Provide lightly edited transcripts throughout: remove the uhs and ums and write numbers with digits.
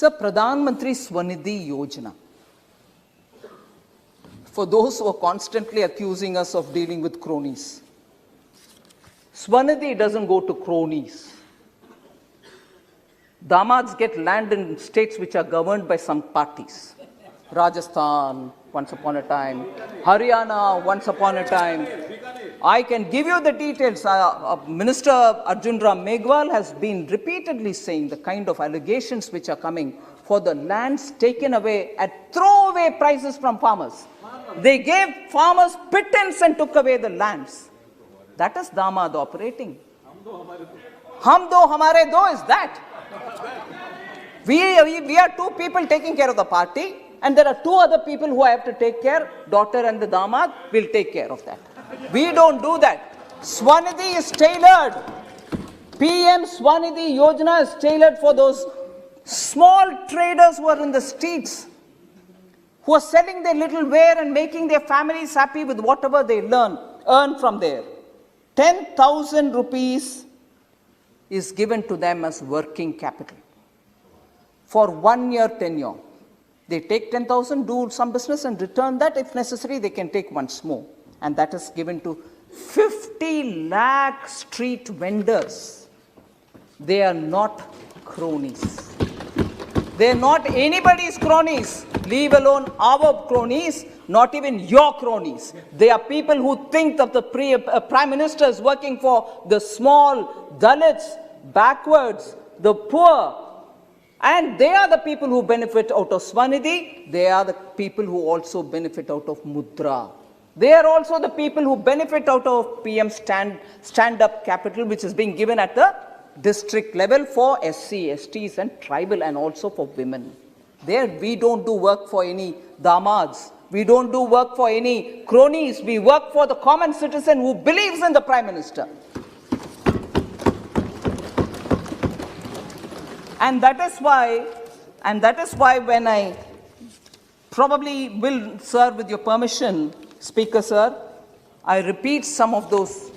Sir, Pradhan Mantri Swanidhi Yojana. For those who are constantly accusing us of dealing with cronies, Swanidhi doesn't go to cronies. Damads get land in states which are governed by some parties. Rajasthan, once upon a time. Haryana, once upon a time. I can give you the details. Minister Arjun Ram Meghwal has been repeatedly saying the kind of allegations which are coming for the lands taken away at throwaway prices from farmers. They gave farmers pittance and took away the lands. That is Damad operating. Hum do hamare do is that. We are two people taking care of the party, and there are two other people who have to take care. Daughter and the Damad will take care of that. We don't do that. Swanidhi is tailored. PM Swanidhi Yojana is tailored for those small traders who are in the streets, who are selling their little ware and making their families happy with whatever they earn from there. 10,000 rupees is given to them as working capital for 1 year tenure. They take 10,000, do some business and return that. If necessary, they can take once more. And that is given to 50 lakh street vendors. They are not cronies. They are not anybody's cronies, leave alone our cronies, not even your cronies. They are people who think that the Prime Minister is working for the small, Dalits, backwards, the poor. And they are the people who benefit out of Swanidhi. They are the people who also benefit out of Mudra. They are also the people who benefit out of PM stand-up capital, which is being given at the district level for SC, STs and tribal, and also for women. There we don't do work for any damads. We don't do work for any cronies. We work for the common citizen who believes in the Prime Minister. And that is why when I probably will, sir, with your permission, Speaker, sir, I repeat some of those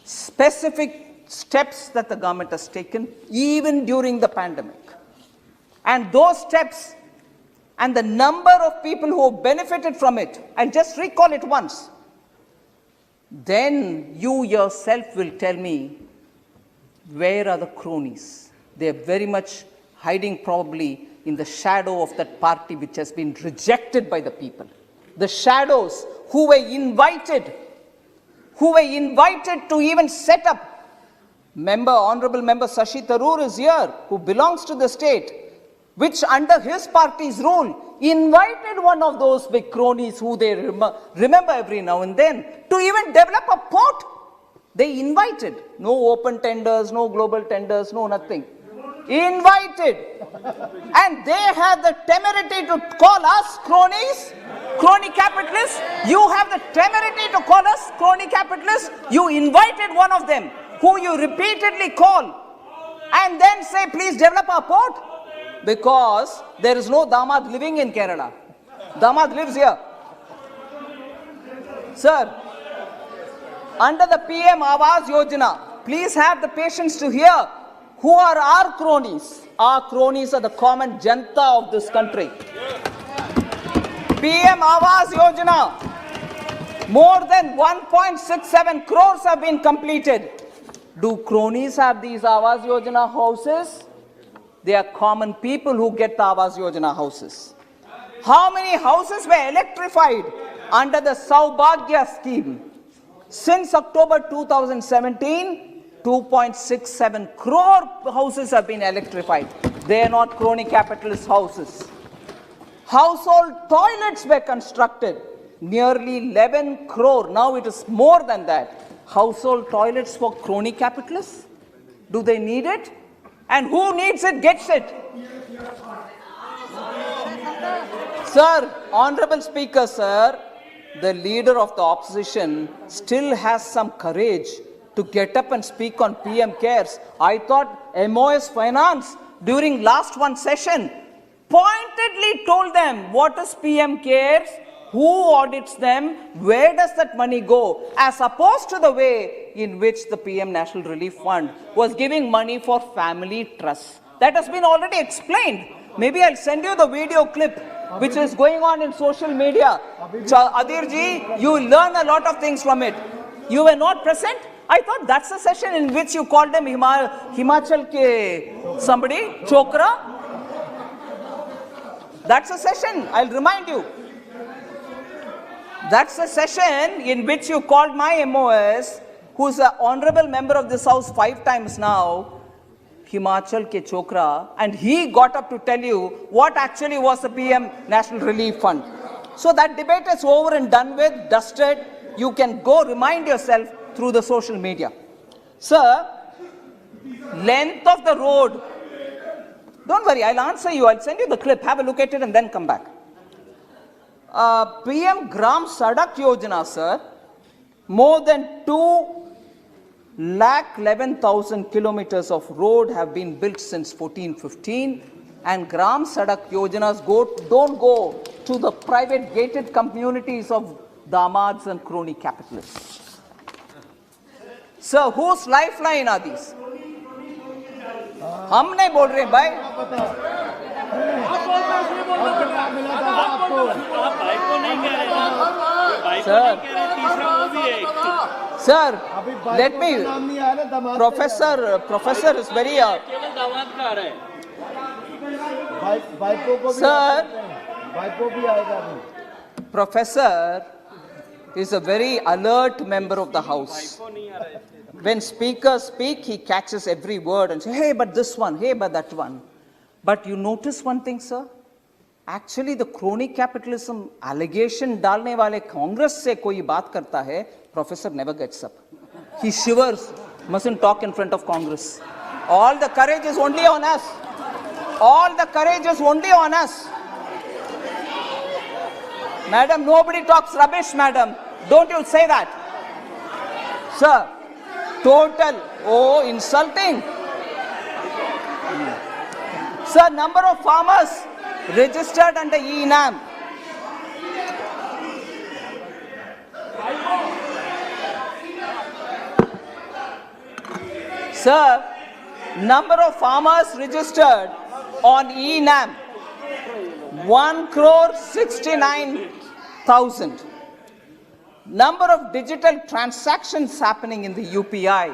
specific steps that the government has taken even during the pandemic. And those steps and the number of people who have benefited from it, I'll just recall it once. Then you yourself will tell me, where are the cronies? They are very much hiding probably in the shadow of that party which has been rejected by the people. The shadows who were invited to even set up. Honorable member Shashi Tharoor is here, who belongs to the state, which under his party's rule, invited one of those big cronies who they remember every now and then to even develop a port. They invited. No open tenders, no global tenders, no nothing. Invited. And they had the temerity to call us cronies, crony capitalists. You have the temerity to call us crony capitalists. You invited one of them, who you repeatedly call, and then say, please develop our port. Because there is no Damad living in Kerala. Damad lives here. Sir, under the PM Awas Yojana, please have the patience to hear who are our cronies. Our cronies are the common janta of this country. PM Awas Yojana, more than 1.67 crores have been completed. Do cronies have these Awas Yojana houses? They are common people who get the Awas Yojana houses. How many houses were electrified under the Saubhagya scheme? Since October 2017, 2.67 crore houses have been electrified. They are not crony capitalist houses. Household toilets were constructed. Nearly 11 crore. Now it is more than that. Household toilets for crony capitalists? Do they need it? And who needs it gets it. Sir, Honorable Speaker, sir, the leader of the opposition still has some courage to get up and speak on PM Cares. I thought MOS Finance during last one session pointedly told them what is PM Cares, who audits them, where does that money go, as opposed to the way in which the PM National Relief Fund was giving money for family trusts. That has been already explained. Maybe I'll send you the video clip which is going on in social media. Adhir ji, you learn a lot of things from it. You were not present? I thought that's the session in which you called him Himachal ke somebody, Chokra. That's a session, I'll remind you. That's the session in which you called my MOS, who's an honorable member of this house 5 times now, Himachal ke Chokra, and he got up to tell you what actually was the PM National Relief Fund. So that debate is over and done with, dusted. You can go remind yourself through the social media. Sir, length of the road. Don't worry, I'll answer you. I'll send you the clip. Have a look at it and then come back. PM Gram Sadak Yojana, sir, more than 2,11,000 kilometers of road have been built since 14-15, and Gram Sadak Yojanas don't go to the private gated communities of damads and crony capitalists. Sir, whose lifeline are these? हम नहीं बोल रहे भाई. Sir, let me. Professor is very. Sir, Professor is a very alert member of the House. When speakers speak, he catches every word and says, hey, but this one, hey, but that one. But you notice one thing, sir? Actually, the crony capitalism allegation डालने वाले Congress से कोई बात करता है, Professor never gets up. He shivers, mustn't talk in front of Congress. All the courage is only on us. All the courage is only on us. Madam, nobody talks rubbish, madam. Don't you say that. Sir, total, insulting. Sir, number of farmers registered under E-NAM. Sir, number of farmers registered on E-NAM, 1,69,000. Number of digital transactions happening in the UPI.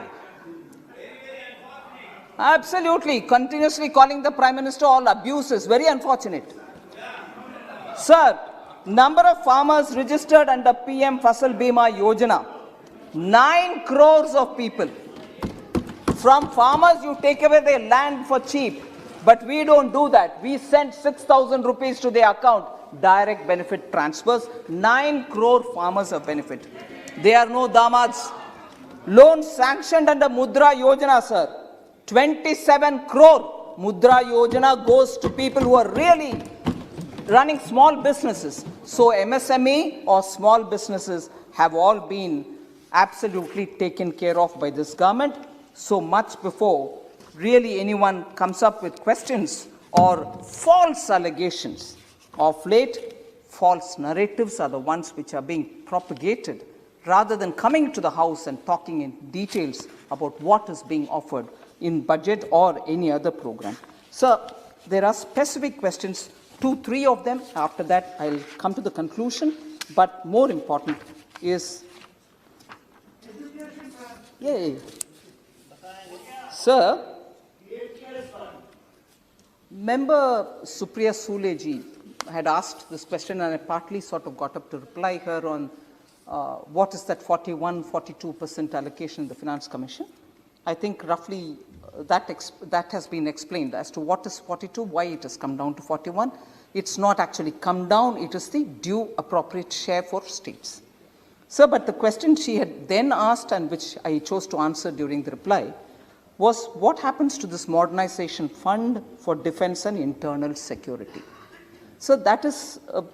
Absolutely, continuously calling the Prime Minister all abuses, very unfortunate. Sir, number of farmers registered under PM Fasal Bima Yojana, 9 crores of people. From farmers, you take away their land for cheap, but we don't do that. We send 6,000 rupees to their account, direct benefit transfers. 9 crore farmers have benefit. There are no damads. Loans sanctioned under Mudra Yojana, sir. 27 crore Mudra Yojana goes to people who are really running small businesses. So MSME or small businesses have all been absolutely taken care of by this government. So much before really anyone comes up with questions or false allegations. Of late, false narratives are the ones which are being propagated rather than coming to the House and talking in details about what is being offered in budget or any other program. Sir, there are specific questions, 2-3 of them. After that, I'll come to the conclusion. But more important is, Sir, Member Supriya Sule ji had asked this question, and I partly sort of got up to reply her on what is that 41-42% allocation in the Finance Commission. I think roughly that has been explained as to what is 42, why it has come down to 41. It's not actually come down, it is the due appropriate share for states. Sir, but the question she had then asked, and which I chose to answer during the reply, was what happens to this modernization fund for defense and internal security? So that is